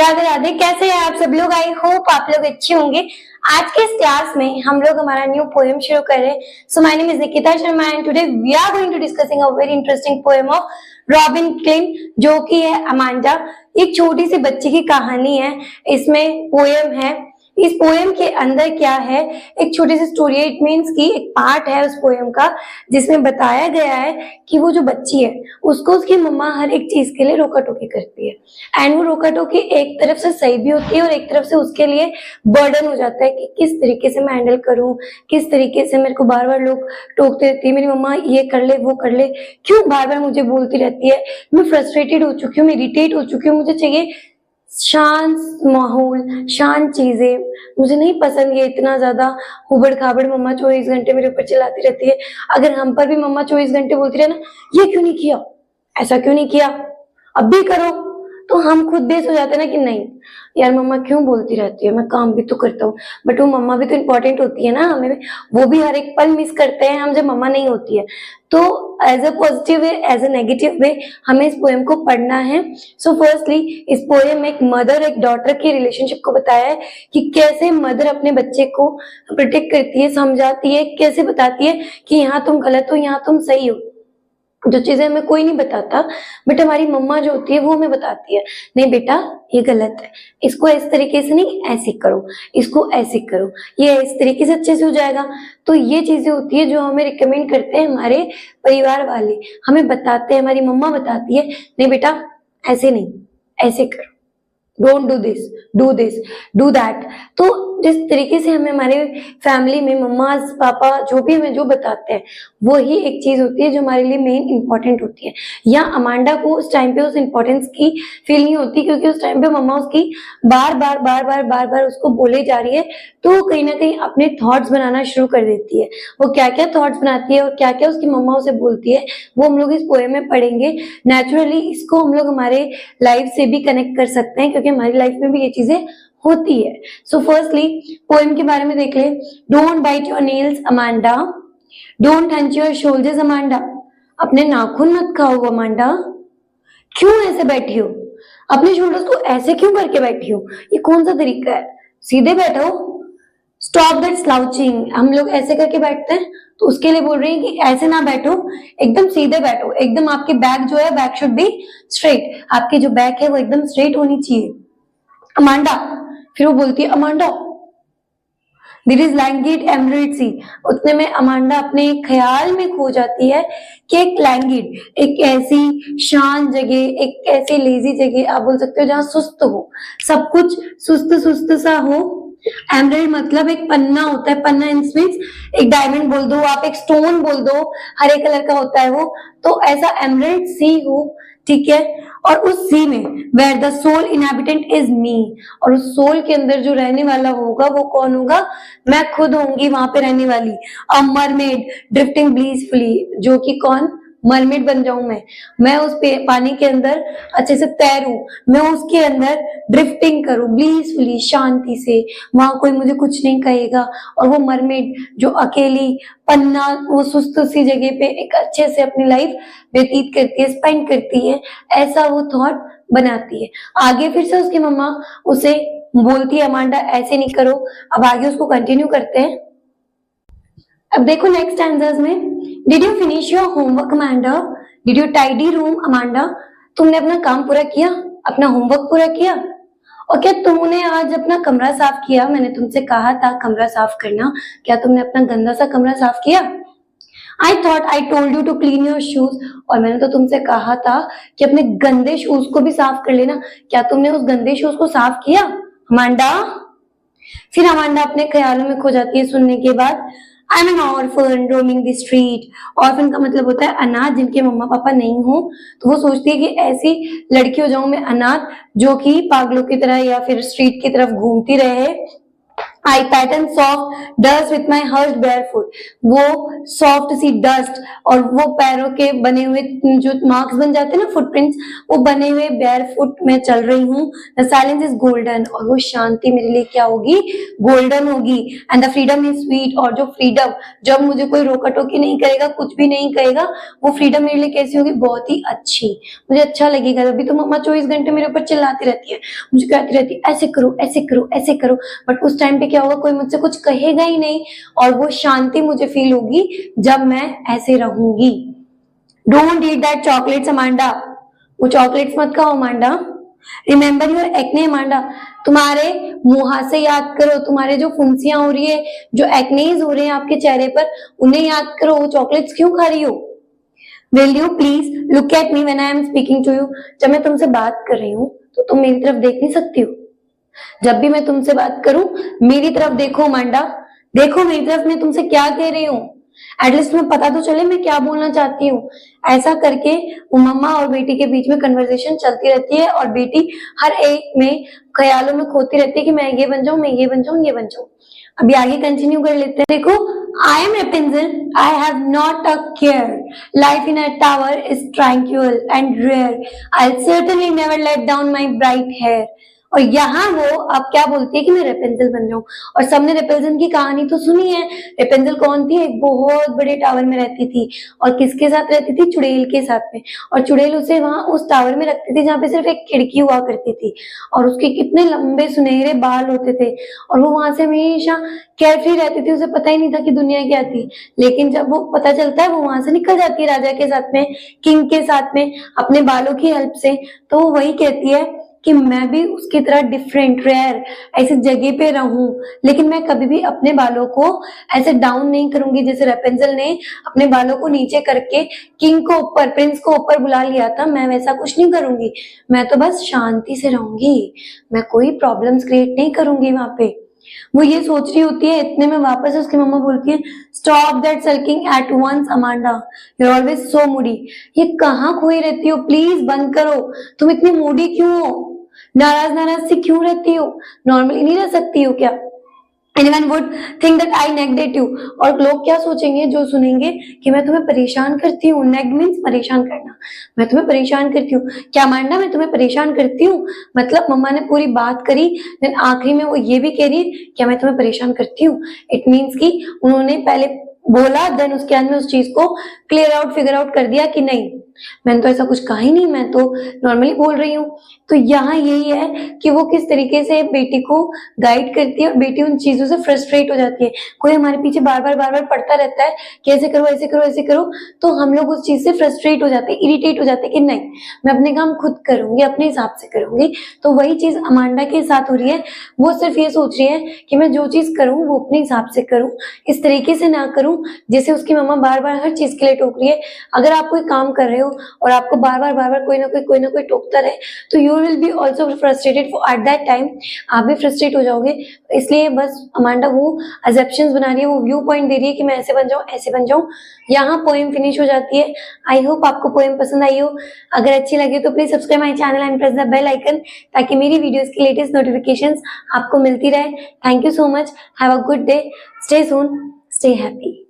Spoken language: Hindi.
राधे राधे। कैसे हैं आप सब लोग? आई होप आप लोग अच्छे होंगे। आज के इस क्लास में हम लोग हमारा न्यू पोएम शुरू कर रहे हैं। So my name is Nikita Sharma and today we are going to discussing a very interesting poem of Robin Klein, जो कि है अमांडा। एक छोटी सी बच्ची की कहानी है, इसमें पोएम है। इस पोएम के अंदर क्या है, एक छोटी सी स्टोरी है। इट मीन्स की एक पार्ट है उस पोएम का जिसमें बताया गया है कि वो जो बच्ची है उसको उसकी मम्मा हर एक चीज के लिए रोका टोकी करती है एंड वो रोका टोकी एक तरफ से सही भी होती है और एक तरफ से उसके लिए बर्डन हो जाता है कि किस तरीके से मैं हैंडल करूं, किस तरीके से मेरे को बार बार लोग टोकते रहती है, मेरी मम्मा ये कर ले वो कर ले, क्यों बार बार मुझे बोलती रहती है। मैं फ्रस्ट्रेटेड हो चुकी हूँ, मैं इरिटेट हो चुकी हूँ, मुझे चाहिए शांत माहौल, शांत चीजें। मुझे नहीं पसंद ये इतना ज्यादा हुबड़ खाबड़ मम्मा 24 घंटे मेरे ऊपर चिल्लाती रहती है। अगर हम पर भी मम्मा 24 घंटे बोलती रहे ना, ये क्यों नहीं किया, ऐसा क्यों नहीं किया, अब भी करो, तो हम खुद बेस हो जाते हैं ना कि नहीं यार मम्मा क्यों बोलती रहती है, मैं काम भी तो करता हूँ। बट वो मम्मा भी तो इम्पोर्टेंट होती है ना, हमें वो भी हर एक पल मिस करते हैं हम जब मम्मा नहीं होती है। तो as a positive way, as a negative way हमें इस पोएम को पढ़ना है। सो फर्स्टली इस पोएम में एक मदर एक डॉटर के रिलेशनशिप को बताया है कि कैसे मदर अपने बच्चे को प्रोटेक्ट करती है, समझाती है, कैसे बताती है कि यहाँ तुम गलत हो, यहाँ तुम सही हो। जो चीजें हमें कोई नहीं बताता बट हमारी मम्मा जो होती है वो हमें बताती है, नहीं बेटा ये गलत है, इसको इस तरीके से नहीं ऐसे करो, इसको ऐसे करो, ये इस तरीके से अच्छे से हो जाएगा। तो ये चीजें होती है जो हमें रिकमेंड करते हैं हमारे परिवार वाले, हमें बताते हैं, हमारी मम्मा बताती है नहीं बेटा ऐसे नहीं, ऐसे करो, don't do this, do this, do that. तो जिस तरीके से हमें हमारे फैमिली में मम्मा पापा जो भी हमें जो बताते हैं वो ही एक चीज होती है जो हमारे लिए मेन इंपॉर्टेंट होती है। या अमांडा को उस टाइम पे उस इंपॉर्टेंस की फील नहीं होती क्योंकि उस टाइम पे मम्मा उसकी बार बार उसको बोले जा रही है, तो कहीं ना कहीं अपने थॉट्स बनाना शुरू कर देती है। वो क्या क्या थॉट्स बनाती है और क्या क्या उसकी मम्मा उसे बोलती है वो हम लोग इस पोएम में पढ़ेंगे। नेचुरली इसको हम लोग हमारे लाइफ से भी कनेक्ट कर सकते हैं क्योंकि हमारी लाइफ में भी ये चीजें होती है। सो फर्स्टली पोएम के बारे में देख ले। Don't bite your nails Amanda, don't hunch your shoulders Amanda. अपने नाखून मत खाओ अमांडा। क्यों ऐसे बैठी हो, अपने शोल्डर्स को ऐसे क्यों करके बैठी हो, ये कौन सा तरीका है, सीधे बैठो। स्टॉप दैट स्लाउचिंग, हम लोग ऐसे करके बैठते हैं तो उसके लिए बोल रही है कि ऐसे ना बैठो, एकदम सीधे बैठो, एकदम आपके बैक जो है बैक शुड बी स्ट्रेट, आपकी जो बैक है वो एकदम स्ट्रेट होनी चाहिए अमांडा। फिर वो बोलती है अमांडा देयर इज लैंगिड एमरिड सी। उतने में अमांडा अपने ख्याल में खो जाती है कि एक लैंगिड, एक ऐसी शांत जगह, एक ऐसी लेजी जगह आप बोल सकते हो जहां सुस्त हो, सब कुछ सुस्त सुस्त सा हो। एमराल्ड मतलब एक पन्ना होता है, पन्ना मींस एक डायमंड बोल दो आप, एक स्टोन बोल दो, हरे कलर का होता है वो, तो ऐसा एमराल्ड सी हो, ठीक है। और उस सी में where the sole inhabitant is me, और उस सोल के अंदर जो रहने वाला होगा वो कौन होगा, मैं खुद होंगी वहां पे रहने वाली। अ मरमेड ड्रिफ्टिंग ब्लीसफुली, जो कि कौन, मरमेड बन जाऊं मैं उस पानी के अंदर अच्छे से तैरूं, मैं उसके अंदर ड्रिफ्टिंग करूं ब्लीसफुली, शांति से, वहां कोई मुझे कुछ नहीं कहेगा। और वो मरमेड जो अकेली पन्ना वो सुस्त सी जगह पे एक अच्छे से अपनी लाइफ व्यतीत करती है, स्पेंड करती है, ऐसा वो थॉट बनाती है। आगे फिर से उसकी मम्मा उसे बोलती है अमांडा ऐसे नहीं करो। अब आगे उसको कंटिन्यू करते हैं। अब देखो नेक्स्ट आंसर्स में, did you finish your homework Amanda, did you tidy room Amanda. तुमने अपना काम पूरा किया, अपना होमवर्क पूरा किया, और क्या तुमने आज अपना कमरा साफ किया, मैंने तुमसे कहा था कमरा साफ करना, क्या तुमने अपना गंदा सा कमरा साफ किया। I thought I told you to clean your shoes, और मैंने तो तुमसे कहा था कि अपने गंदे शूज को भी साफ कर लेना, क्या तुमने उस गंदे शूज को साफ किया अमांडा। फिर अमांडा अपने ख्यालों में खो जाती है सुनने के बाद। I am N orphan roaming the street, orphan का मतलब होता है अनाथ, जिनके मम्मा पापा नहीं हो, तो वो सोचती है कि ऐसी लड़की हो जाऊं मैं अनाथ जो कि पागलों की तरह या फिर स्ट्रीट की तरफ घूमती रहे। I pattern soft dust with my hurt bare foot, वो सॉफ्ट सी डस्ट और वो पैरों के बने हुए जो मार्क्स बन जाते हैं ना, फुटप्रिंट्स, वो बने हुए बेयर फुट में चल रही हूँ। द साइलेंस इज गोल्डन, और वो शांति मेरे लिए क्या होगी, गोल्डन होगी। And the freedom is sweet, और जो फ्रीडम, जब मुझे कोई रोका टोकी नहीं करेगा, कुछ भी नहीं कहेगा, वो फ्रीडम मेरे लिए कैसी होगी, बहुत ही अच्छी, मुझे अच्छा लगेगा। अभी तो मम्मा 24 घंटे मेरे ऊपर चिल्लाती रहती है, मुझे कहती रहती है ऐसे करो ऐसे करो ऐसे करो, बट उस टाइम पे क्या होगा, कोई मुझसे कुछ कहेगा ही नहीं, और वो शांति मुझे फील होगी जब मैं ऐसे रहूंगी। Don't eat that chocolates Amanda, वो चॉकलेट्स मत खाओ Amanda. Remember your acne Amanda, तुम्हारे मुहासे याद करो, तुम्हारे जो फुंसियां हो रही है, जो एक्नेज हो रहे हैं आपके चेहरे पर, उन्हें याद करो, वो चॉकलेट्स क्यों खा रही हो। Will you please look at me when I am speaking to you, जब मैं तुमसे बात कर रही हूँ तो तुम मेरी तरफ देख नहीं सकती हो। जब भी मैं तुमसे बात करूं, मेरी तरफ देखो मांडा, देखो मेरी तरफ, मैं तुमसे क्या कह रही हूँ, एटलीस्ट तुम्हें पता तो चले मैं क्या बोलना चाहती हूँ। ऐसा करके वो मम्मा और बेटी के बीच में कन्वर्सेशन चलती रहती है, और बेटी हर एक में ख्यालों में खोती रहती है कि मैं ये बन जाऊं, मैं ये बन जाऊं, ये बन जाऊं। अभी आगे कंटिन्यू कर लेते हैं। देखो, I am Rapunzel, I have not a care. Life in a tower is tranquil and rare. I'll certainly never let down my bright hair. और यहाँ वो अब क्या बोलती है कि मैं रेपेंजल बन जाऊं। और सबने रेपेंजल की कहानी तो सुनी है। रेपेंजल कौन थी, एक बहुत बड़े टावर में रहती थी, और किसके साथ रहती थी, चुड़ैल के साथ में। और चुड़ैल उसे वहां उस टावर में रखती थी जहाँ पे सिर्फ एक खिड़की हुआ करती थी, और उसके कितने लंबे सुनहरे बाल होते थे, और वो वहां से हमेशा केयरफ्री रहती थी, उसे पता ही नहीं था कि दुनिया क्या थी। लेकिन जब वो पता चलता है, वो वहां से निकल जाती है राजा के साथ में, किंग के साथ में, अपने बालों की हेल्प से, तो वो वही कहती है कि मैं भी उसकी तरह डिफरेंट, रेयर ऐसी जगह पे रहूं, लेकिन मैं कभी भी अपने बालों को ऐसे डाउन नहीं करूंगी। जैसे रेपेंजल ने अपने बालों को नीचे करके किंग को ऊपर, प्रिंस को ऊपर बुला लिया था, मैं वैसा कुछ नहीं करूंगी। मैं तो बस शांति से रहूंगी, मैं कोई प्रॉब्लम्स क्रिएट नहीं करूंगी वहां पे। वो ये सोच रही होती है, इतने में वापस उसकी मम्मा बोलती है, stop that sulking at once Amanda, you are always so moody. ये कहाँ खोई रहती हो, प्लीज बंद करो, तुम इतनी मूडी क्यों हो, नाराज नाराज सी क्यों रहती हो, नॉर्मली नहीं रह सकती हो क्या। Anyone would think that I nagged at you, और लोग क्या सोचेंगे जो सुनेंगे कि मैं तुम्हें परेशान करती हूँ। नेग मीन्स परेशान करना, मैं तुम्हें परेशान करती हूँ क्या मांडा, मैं तुम्हें परेशान करती हूँ। मतलब मम्मा ने पूरी बात करी, देन आखिरी में वो ये भी कह रही है क्या मैं तुम्हें परेशान करती हूँ। इट मीन्स कि उन्होंने पहले बोला, देन उसके अंदर उस चीज को क्लियर आउट, फिगर आउट कर दिया कि नहीं, मैंने तो ऐसा कुछ कहा ही नहीं, मैं तो नॉर्मली बोल रही हूँ। तो यहाँ यही है कि वो किस तरीके से बेटी को गाइड करती है, और बेटी उन चीजों से फ्रस्ट्रेट हो जाती है। कोई हमारे पीछे बार बार पड़ता रहता है कि ऐसे करो ऐसे करो ऐसे करो, तो हम लोग उस चीज से फ्रस्ट्रेट हो जाते हैं, इरिटेट हो जाते हैं कि नहीं, मैं अपने काम खुद करूंगी, अपने हिसाब से करूंगी। तो वही चीज अमांडा के साथ हो रही है। वो सिर्फ ये सोच रही है कि मैं जो चीज करूँ वो अपने हिसाब से करूँ, इस तरीके से ना करूँ जैसे उसकी मम्मा बार बार हर चीज के लिए टोक रही है। अगर आप कोई काम कर रहे हो और आपको बार बार कोई ना कोई टोकता रहे, तो you will be also frustrated at that time, आप भी फ्रस्ट्रेट हो जाओगे। इसलिए बस अमांडा वो अजम्पशंस बना रही है, वो व्यू पॉइंट दे रही है कि मैं ऐसे बन जाऊं ऐसे बन जाऊं। यहाँ पोएम फिनिश हो जाती है। आई होप आपको पोएम पसंद आई हो। अगर अच्छी लगे तो please subscribe my channel and press the bell icon, ताकि मेरी वीडियोस की लेटेस्ट नोटिफिकेशंस आपको मिलती रहे। Thank you so much, have a good day, stay soon, stay happy.